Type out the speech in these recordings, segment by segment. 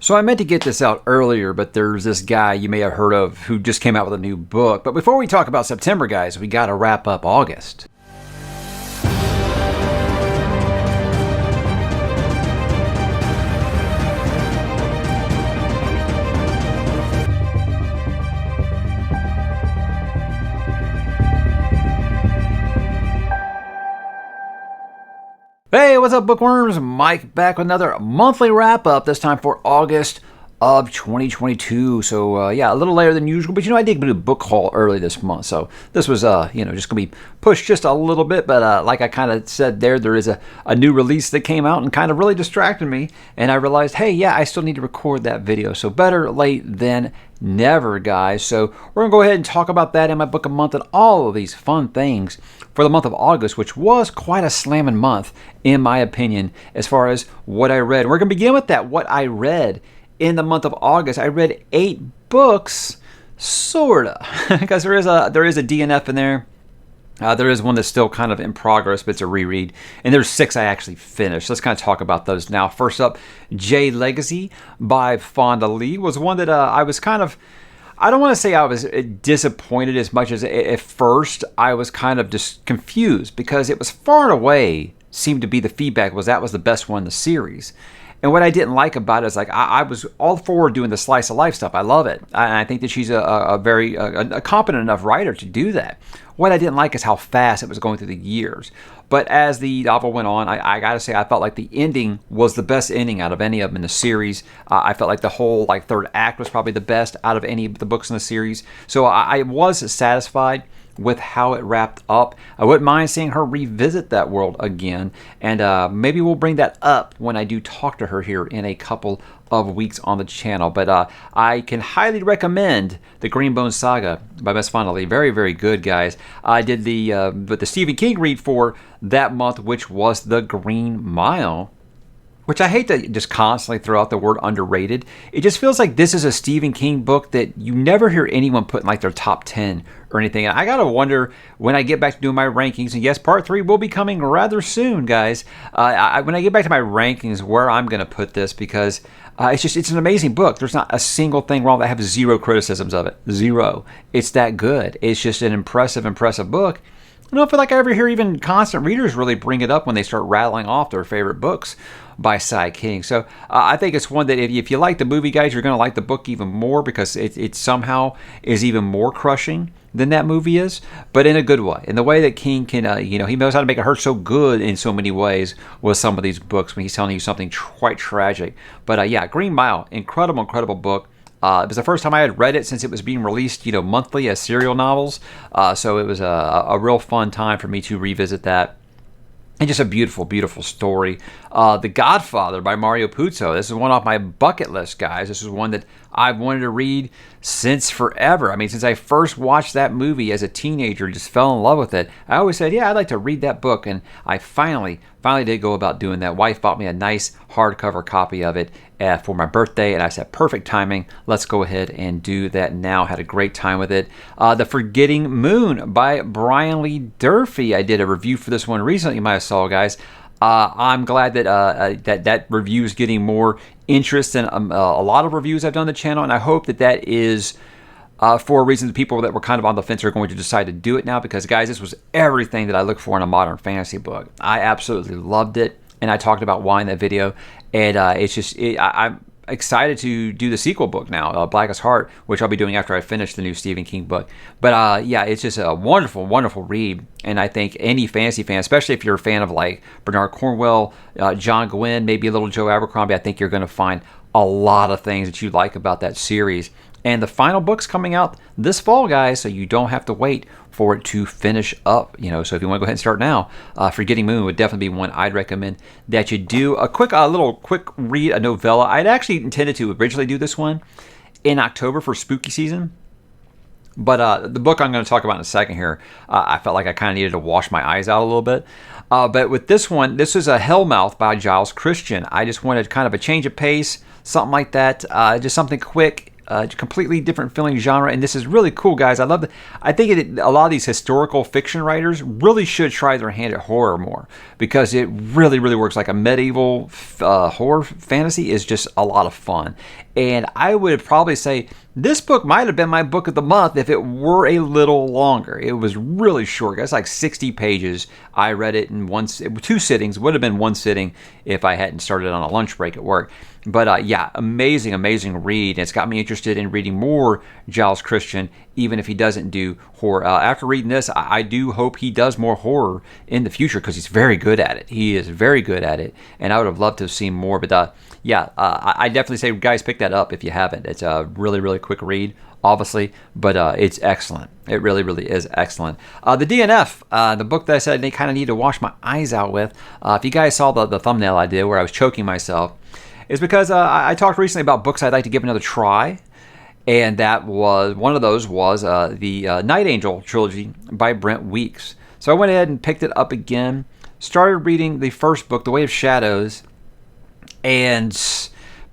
So I meant to get this out earlier, but there's this guy you may have heard of who just came out with a new book. But before we talk about September, guys, we got to wrap up August. Hey, what's up, bookworms? Mike back with another monthly wrap-up, this time for August of 2022. So, yeah, a little later than usual, but, I did do a book haul early this month, so this was, just going to be pushed just a little bit, but like I kind of said there is a new release that came out and kind of really distracted me, and I realized, hey, yeah, I still need to record that video, so better late than never, guys. So we're going to go ahead and talk about that in my book a month and all of these fun things for the month of August, which was quite a slamming month, in my opinion, as far as what I read. We're going to begin with that, what I read in the month of August. I read 8 books, sorta, because there is a DNF in there. There is one that's still kind of in progress, but it's a reread. And there's 6 I actually finished. Let's kind of talk about those now. First up, J Legacy by Fonda Lee was one that I was kind of, I don't want to say I was disappointed as much as at first I was kind of just confused, because it was far and away seemed to be the feedback was that was the best one in the series. And what I didn't like about it is, like, I was all for doing the slice of life stuff. I love it. And I think that she's a very competent enough writer to do that. What I didn't like is how fast it was going through the years. But as the novel went on, I got to say, I felt like the ending was the best ending out of any of them in the series. I felt like the whole third act was probably the best out of any of the books in the series. So I was satisfied with how it wrapped up. I wouldn't mind seeing her revisit that world again, and maybe we'll bring that up when I do talk to her here in a couple of weeks on the channel. But I can highly recommend the Greenbone Saga by Miss Fonda Lee. Very, very good, guys. I did the Stephen King read for that month, which was The Green Mile, which I hate to just constantly throw out the word underrated. It just feels like this is a Stephen King book that you never hear anyone put in their top 10 or anything. And I gotta wonder when I get back to doing my rankings, and yes, part 3 will be coming rather soon, guys. When I get back to my rankings, where I'm gonna put this, because it's an amazing book. There's not a single thing wrong. I have 0 criticisms of it. 0. It's that good. It's just an impressive book. I don't feel like I ever hear even constant readers really bring it up when they start rattling off their favorite books by Cy King. So I think it's one that if you like the movie, guys, you're going to like the book even more, because it somehow is even more crushing than that movie is, but in a good way. In the way that King can, he knows how to make it hurt so good in so many ways with some of these books when he's telling you something quite tragic. But yeah, Green Mile, incredible book. It was the first time I had read it since it was being released, monthly as serial novels. So it was a real fun time for me to revisit that. And just a beautiful story. The Godfather by Mario Puzo. This is one off my bucket list, guys. This is one that I've wanted to read since forever. I mean, since I first watched that movie as a teenager, just fell in love with it. I always said, yeah, I'd like to read that book. And I finally did go about doing that. Wife bought me a nice hardcover copy of it for my birthday, and I said, perfect timing. Let's go ahead and do that now. Had a great time with it. The Forgetting Moon by Brian Lee Durfee. I did a review for this one recently, you might have saw, guys. I'm glad that that review is getting more interest than a lot of reviews I've done on the channel, and I hope that is for a reason the people that were kind of on the fence are going to decide to do it now, because, guys, this was everything that I look for in a modern fantasy book. I absolutely loved it, and I talked about why in that video, and I'm excited to do the sequel book now, Blackest Heart, which I'll be doing after I finish the new Stephen King book. But yeah, it's just a wonderful read, and I think any fantasy fan, especially if you're a fan of Bernard Cornwell, John Gwynne, maybe a little Joe Abercrombie, I think you're going to find a lot of things that you like about that series. And the final book's coming out this fall, guys, so you don't have to wait for it to finish up. So if you want to go ahead and start now, Forgetting Moon would definitely be one I'd recommend that you do. A little quick read, a novella. I'd actually intended to originally do this one in October for spooky season. But the book I'm going to talk about in a second here, I felt like I kind of needed to wash my eyes out a little bit. But with this one, this is a Hellmouth by Giles Christian. I just wanted kind of a change of pace, something like that. Just something quick. completely different feeling genre, and this is really cool, guys. I love it. I think a lot of these historical fiction writers really should try their hand at horror more, because it really, really works. Like a medieval horror fantasy is just a lot of fun. And I would probably say this book might have been my book of the month if it were a little longer. It was really short. It's like 60 pages. I read it in two sittings. Would have been one sitting if I hadn't started on a lunch break at work. But yeah, amazing, amazing read. It's got me interested in reading more Giles Christian, even if he doesn't do horror. After reading this, I do hope he does more horror in the future, because he's very good at it. He is very good at it, and I would have loved to have seen more. But yeah, I definitely say, guys, pick that up if you haven't. It's a really, really quick read, obviously, but it's excellent. It really, really is excellent. The DNF, the book that I said I kind of need to wash my eyes out with, if you guys saw the thumbnail I did where I was choking myself, is because I talked recently about books I'd like to give another try, and that was one of those was the Night Angel trilogy by Brent Weeks. So I went ahead and picked it up again, started reading the first book, The Way of Shadows, and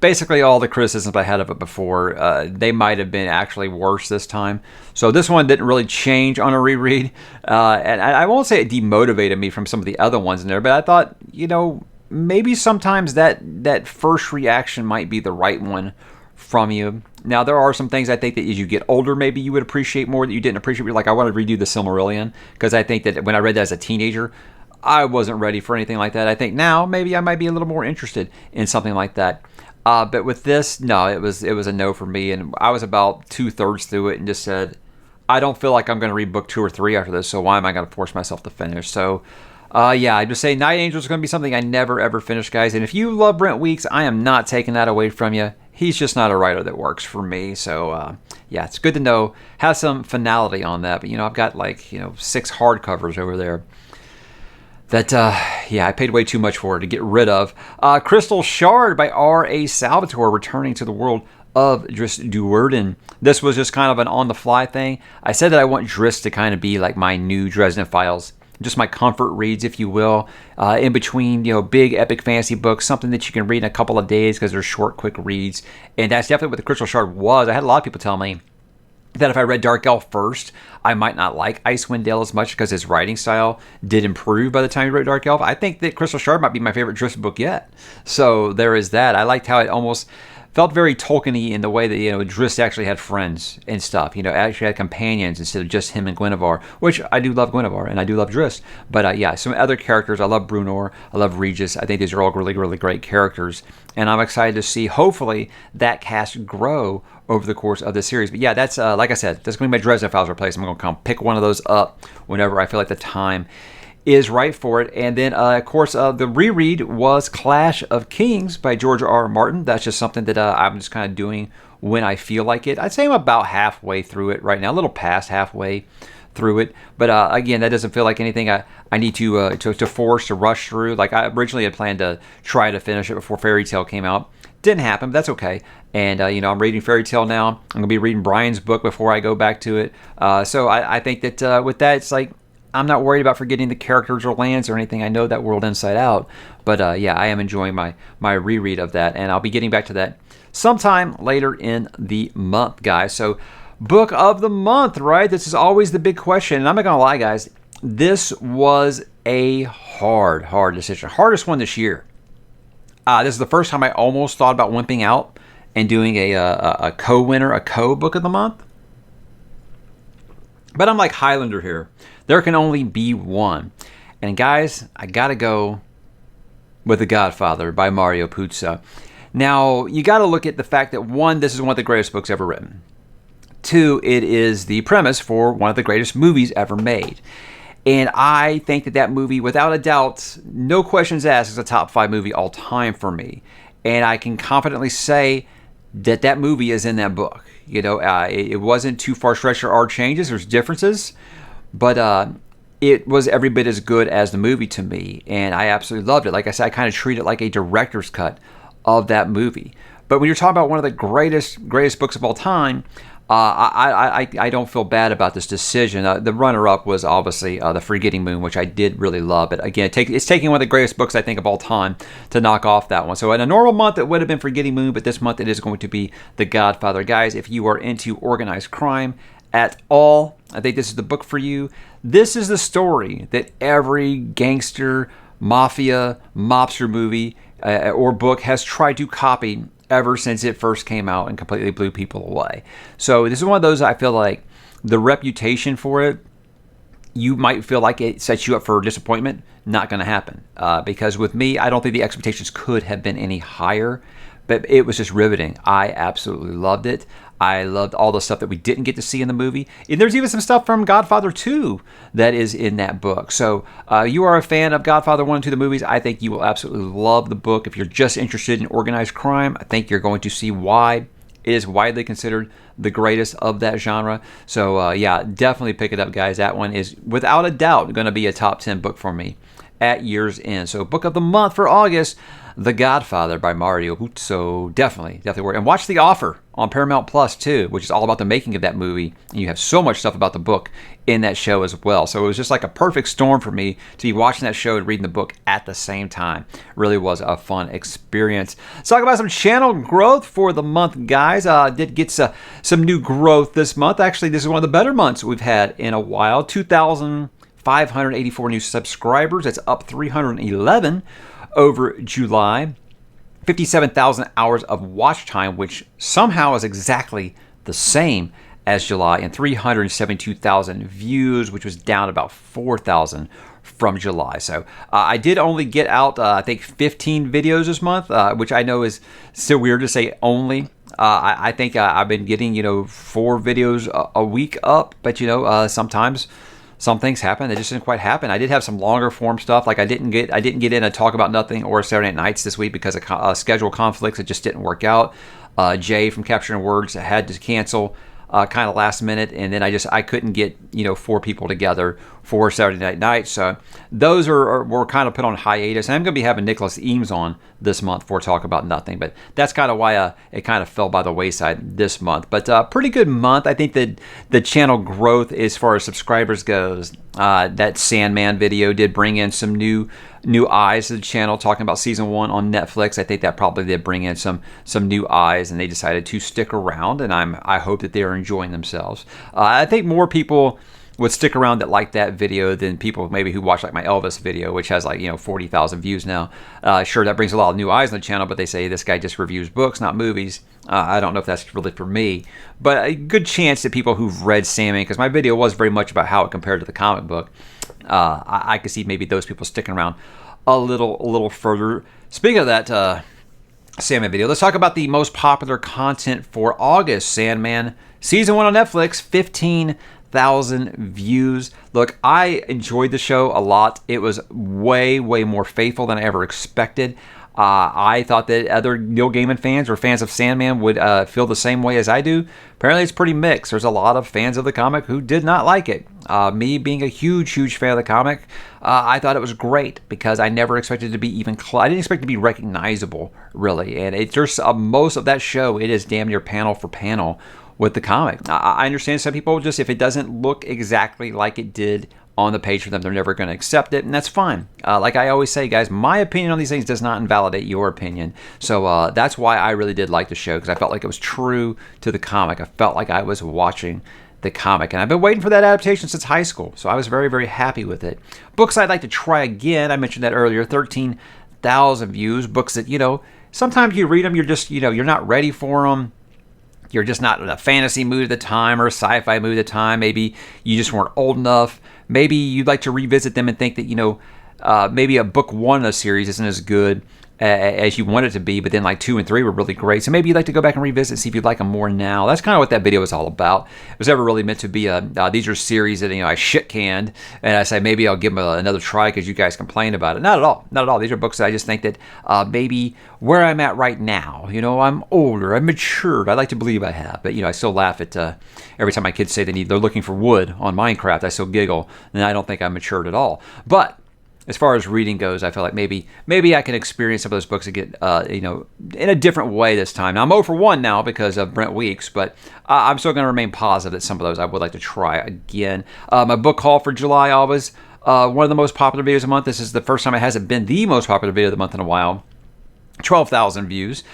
basically all the criticisms I had of it before, they might have been actually worse this time. So this one didn't really change on a reread, and I won't say it demotivated me from some of the other ones in there, but I thought, maybe sometimes that first reaction might be the right one from you. Now, there are some things I think that as you get older, maybe you would appreciate more that you didn't appreciate. Like, I want to redo the Silmarillion, because I think that when I read that as a teenager, I wasn't ready for anything like that. I think now maybe I might be a little more interested in something like that. But with this, no, it was a no for me. And I was about 2/3 through it and just said, I don't feel like I'm going to read book 2 or 3 after this, so why am I going to force myself to finish? So yeah, I just say Night Angel is going to be something I never, ever finish, guys. And if you love Brent Weeks, I am not taking that away from you. He's just not a writer that works for me. So, yeah, it's good to know. Have some finality on that. But, I've got 6 hardcovers over there that, yeah, I paid way too much for to get rid of. Crystal Shard by R.A. Salvatore, returning to the world of Dris Duerden. This was just kind of an on-the-fly thing. I said that I want Dris to kind of be like my new Dresden Files. Just my comfort reads, if you will, in between, big epic fantasy books, something that you can read in a couple of days because they're short, quick reads. And that's definitely what the Crystal Shard was. I had a lot of people tell me that if I read Dark Elf first, I might not like Icewind Dale as much because his writing style did improve by the time he wrote Dark Elf. I think that Crystal Shard might be my favorite Dris book yet. So there is that. I liked how it almost felt very Tolkien-y in the way that, Dris actually had friends and stuff. Actually had companions instead of just him and Guinevere, which I do love Guinevere and I do love Dris. But yeah, some other characters. I love Brunor. I love Regis. I think these are all really, really great characters. And I'm excited to see, hopefully, that cast grow over the course of the series. But yeah, that's, like I said, that's going to be my Dresden Files replacement. I'm going to come pick one of those up whenever I feel like the time is right for it. And then, of course, the reread was Clash of Kings by George R. Martin. That's just something that I'm just kind of doing when I feel like it. I'd say I'm about halfway through it right now, a little past halfway through it. But again, that doesn't feel like anything I need to force to rush through. Like I originally had planned to try to finish it before Fairy Tale came out. Didn't happen, but that's okay. And, I'm reading Fairy Tale now. I'm going to be reading Brian's book before I go back to it. So I think that with that, it's like, I'm not worried about forgetting the characters or lands or anything. I know that world inside out. But yeah, I am enjoying my reread of that. And I'll be getting back to that sometime later in the month, guys. So book of the month, right? This is always the big question. And I'm not going to lie, guys. This was a hard decision. Hardest one this year. This is the first time I almost thought about wimping out and doing a co-winner, a co-book of the month. But I'm like Highlander here. There can only be one. And guys, I gotta go with The Godfather by Mario Puzo. Now, you gotta look at the fact that 1, this is one of the greatest books ever written. 2, it is the premise for one of the greatest movies ever made. And I think that movie, without a doubt, no questions asked, is a top 5 movie all time for me. And I can confidently say that movie is in that book. It wasn't too far stretched. There are changes, there's differences, but it was every bit as good as the movie to me, and I absolutely loved it. Like I said, I kind of treat it like a director's cut of that movie. But when you're talking about one of the greatest books of all time, I don't feel bad about this decision. The runner-up was obviously The Forgetting Moon, which I did really love. But again, it's taking one of the greatest books I think of all time to knock off that one. So in a normal month, it would have been Forgetting Moon, but this month it is going to be The Godfather. Guys, if you are into organized crime at all, I think this is the book for you. This is the story that every gangster, mafia, mobster movie or book has tried to copy ever since it first came out and completely blew people away. So this is one of those, I feel like the reputation for it, you might feel like it sets you up for disappointment. Not going to happen. Because with me, I don't think the expectations could have been any higher. But it was just riveting. I absolutely loved it. I loved all the stuff that we didn't get to see in the movie. And there's even some stuff from Godfather 2 that is in that book. So you are a fan of Godfather 1 and 2, the movies. I think you will absolutely love the book. If you're just interested in organized crime, I think you're going to see why. It is widely considered the greatest of that genre. So yeah, definitely pick it up, guys. That one is without a doubt going to be a top 10 book for me at year's end. So book of the month for August, The Godfather by Mario Puzo. Definitely worth it. And watch The Offer on Paramount Plus too, which is all about the making of that movie. And you have so much stuff about the book in that show as well. So it was just like a perfect storm for me to be watching that show and reading the book at the same time. Really was a fun experience. Let's talk about some channel growth for the month, guys. Did get some new growth this month. Actually, this is one of the better months we've had in a while. 2,584 new subscribers. That's up 311 over July. 57,000 hours of watch time, which somehow is exactly the same as July, and 372,000 views, which was down about 4,000 from July. So I did only get out, I think, 15 videos this month, which I know is still weird to say only. I think I've been getting, 4 videos a week up, but, sometimes some things happen that just didn't quite happen. I did have some longer form stuff, like I didn't get in a Talk About Nothing or Saturday Night Nights this week because of schedule conflicts. It just didn't work out. Jay from Capturing Words had to cancel kind of last minute, and then I couldn't get 4 people together for Saturday Night Nights. So those were kind of put on hiatus. And I'm going to be having Nicholas Eames on this month for Talk About Nothing, but that's kind of why it kind of fell by the wayside this month. But pretty good month. I think that the channel growth as far as subscribers goes, that Sandman video did bring in some new eyes to the channel, talking about season 1 on Netflix. I think that probably did bring in some new eyes, and they decided to stick around, and I hope that they are enjoying themselves. I think more people would stick around that like that video than people maybe who watch like my Elvis video, which has 40,000 views now. Sure, that brings a lot of new eyes on the channel, but they say this guy just reviews books, not movies. I don't know if that's really for me, but a good chance that people who've read Sandman, because my video was very much about how it compared to the comic book, I could see maybe those people sticking around a little further. Speaking of that Sandman video, let's talk about the most popular content for August. Sandman season 1 on Netflix, 15,000 views. Look, I enjoyed the show a lot. It was way more faithful than I ever expected. I thought that other Neil Gaiman fans or fans of Sandman would feel the same way as I do. Apparently, it's pretty mixed. There's a lot of fans of the comic who did not like it. Me being a huge fan of the comic, I thought it was great because I never expected it to be even I didn't expect it to be recognizable, really. And it's just most of that show, it is damn near panel for panel with the comic. I understand some people just, if it doesn't look exactly like it did on the page for them, they're never going to accept it, and that's fine. Like I always say, guys, my opinion on these things does not invalidate your opinion. So that's why I really did like the show, because I felt like it was true to the comic. I felt like I was watching the comic, and I've been waiting for that adaptation since high school, so I was very happy with it. Books I'd like to try again, I mentioned that earlier, 13,000 views. Books that, sometimes you read them, you're just, you're not ready for them. You're just not in a fantasy mood at the time or a sci-fi mood at the time. Maybe you just weren't old enough. Maybe you'd like to revisit them and think that, maybe a book 1 in a series isn't as good as you want it to be, but then like 2 and 3 were really great. So maybe you'd like to go back and revisit and see if you'd like them more now. That's kind of what that video was all about. It was never really meant to be these are series that, I shit canned, and I say maybe I'll give them another try because you guys complain about it. Not at all. These are books that I just think that maybe where I'm at right now, I'm older, I'm matured. I like to believe I have, but I still laugh at every time my kids say they're looking for wood on Minecraft. I still giggle, and I don't think I'm matured at all. But as far as reading goes, I feel like maybe I can experience some of those books again, in a different way this time. Now, I'm 0 for 1 now because of Brent Weeks, but I'm still going to remain positive that some of those I would like to try again. My book haul for July, always one of the most popular videos of the month. This is the first time it hasn't been the most popular video of the month in a while. 12,000 views,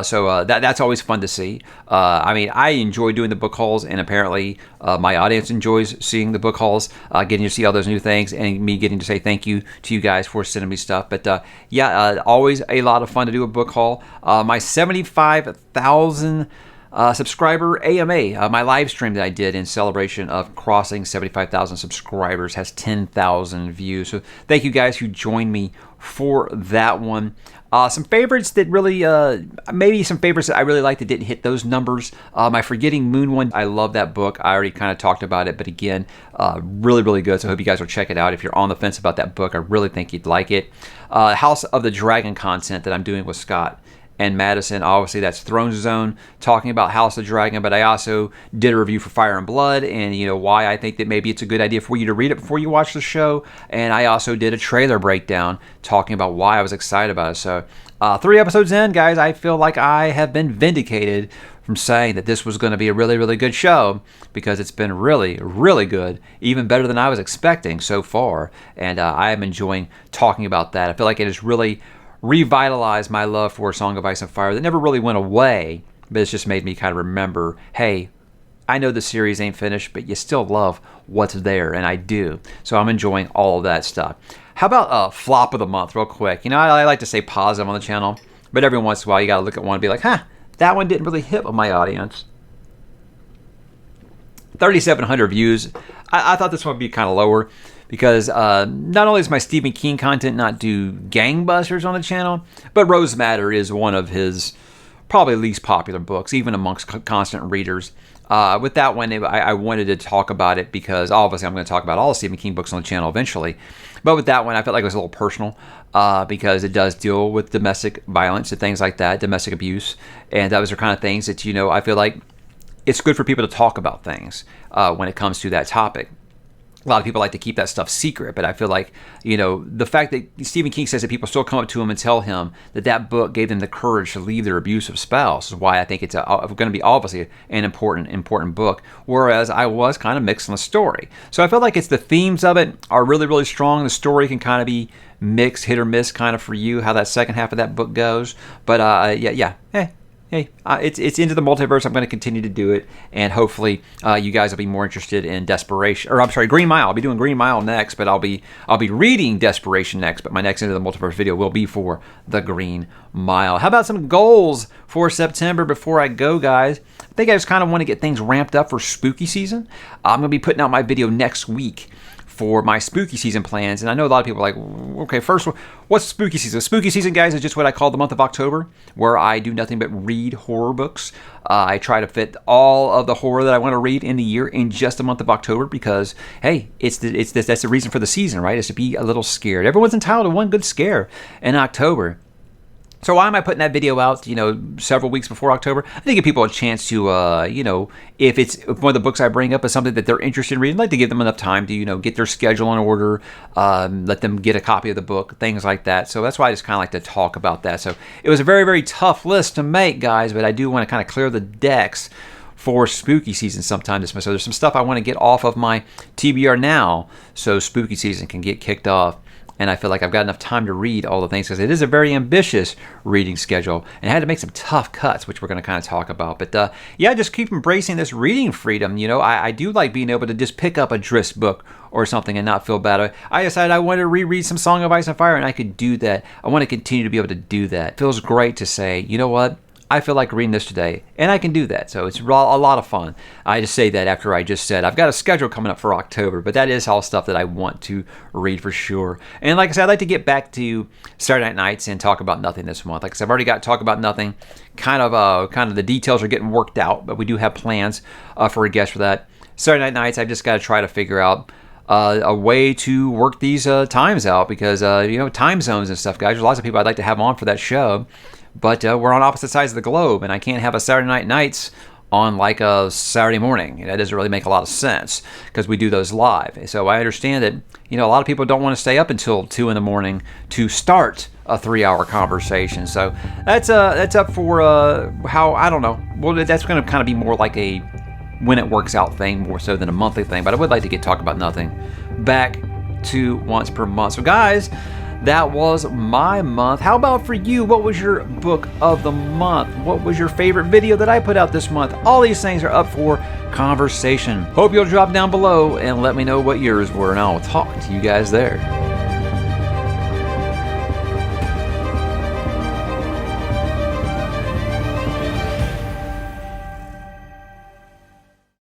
so that's always fun to see. I enjoy doing the book hauls, and apparently my audience enjoys seeing the book hauls, getting to see all those new things, and me getting to say thank you to you guys for sending me stuff. But always a lot of fun to do a book haul. My 75,000 subscriber AMA, my live stream that I did in celebration of crossing 75,000 subscribers, has 10,000 views. So thank you guys who joined me for that one. Some favorites that really, maybe some favorites that I really liked that didn't hit those numbers. My Forgetting Moon one, I love that book. I already kind of talked about it, but again, really, really good. So I hope you guys will check it out. If you're on the fence about that book, I really think you'd like it. House of the Dragon content that I'm doing with Scott and Madison. Obviously, that's Throne Zone, talking about House of the Dragon, but I also did a review for Fire and Blood, and why I think that maybe it's a good idea for you to read it before you watch the show. And I also did a trailer breakdown talking about why I was excited about it. So 3 episodes in, guys, I feel like I have been vindicated from saying that this was going to be a really, really good show, because it's been really, really good, even better than I was expecting so far. And I am enjoying talking about that. I feel like it has really revitalized my love for Song of Ice and Fire that never really went away, but it's just made me kind of remember, hey, I know the series ain't finished, but you still love what's there, and I do. So I'm enjoying all of that stuff. How about flop of the month, real quick? I like to stay positive on the channel, but every once in a while you got to look at one and be like, that one didn't really hit with my audience. 3,700 views. I thought this one would be kind of lower, because not only does my Stephen King content not do gangbusters on the channel, but Rose Madder is one of his probably least popular books, even amongst constant readers. With that one, I wanted to talk about it because obviously I'm going to talk about all the Stephen King books on the channel eventually. But with that one, I felt like it was a little personal because it does deal with domestic violence and things like that, domestic abuse. And those are kind of things that, I feel like it's good for people to talk about things when it comes to that topic. A lot of people like to keep that stuff secret, but I feel like, the fact that Stephen King says that people still come up to him and tell him that book gave them the courage to leave their abusive spouse is why I think it's going to be obviously an important book, whereas I was kind of mixed on the story. So I feel like the themes of it are really, really strong. The story can kind of be mixed, hit or miss kind of for you, how that second half of that book goes. But it's Into the Multiverse. I'm going to continue to do it, and hopefully you guys will be more interested in Green Mile. I'll be doing Green Mile next, but I'll be reading Desperation next, but my next Into the Multiverse video will be for the Green Mile. How about some goals for September before I go, guys? I think I just kind of want to get things ramped up for spooky season. I'm going to be putting out my video next week for my spooky season plans. And I know a lot of people are like, okay, first, what's spooky season? Spooky season, guys, is just what I call the month of October, where I do nothing but read horror books. I try to fit all of the horror that I want to read in the year in just the month of October because, hey, that's the reason for the season, right? Is to be a little scared. Everyone's entitled to one good scare in October. So why am I putting that video out, several weeks before October? I think give people a chance to, if one of the books I bring up is something that they're interested in reading, I'd like to give them enough time to, get their schedule in order, let them get a copy of the book, things like that. So that's why I just kind of like to talk about that. So it was a very, very tough list to make, guys, but I do want to kind of clear the decks for spooky season sometime this month. So there's some stuff I want to get off of my TBR now so spooky season can get kicked off. And I feel like I've got enough time to read all the things because it is a very ambitious reading schedule. And I had to make some tough cuts, which we're going to kind of talk about. But just keep embracing this reading freedom. I do like being able to just pick up a Driss book or something and not feel bad. I decided I wanted to reread some Song of Ice and Fire, and I could do that. I want to continue to be able to do that. It feels great to say, you know what? I feel like reading this today, and I can do that. So it's a lot of fun. I just say that after I just said I've got a schedule coming up for October, but that is all stuff that I want to read for sure. And like I said, I'd like to get back to Saturday Night Nights and talk about nothing this month. Like I said, I've already got to talk about nothing. Kind of the details are getting worked out, but we do have plans for a guest for that. Saturday Night Nights, I've just got to try to figure out a way to work these times out because, time zones and stuff, guys. There's lots of people I'd like to have on for that show. But we're on opposite sides of the globe, and I can't have a Saturday Night Nights on like a Saturday morning. That doesn't really make a lot of sense because we do those live. So I understand that, a lot of people don't want to stay up until 2 in the morning to start a 3-hour conversation. So that's up for how, I don't know. Well, that's going to kind of be more like a when it works out thing more so than a monthly thing. But I would like to talk about nothing back to once per month. So guys, that was my month. How about for you? What was your book of the month? What was your favorite video that I put out this month? All these things are up for conversation. Hope you'll drop down below and let me know what yours were, and I'll talk to you guys there.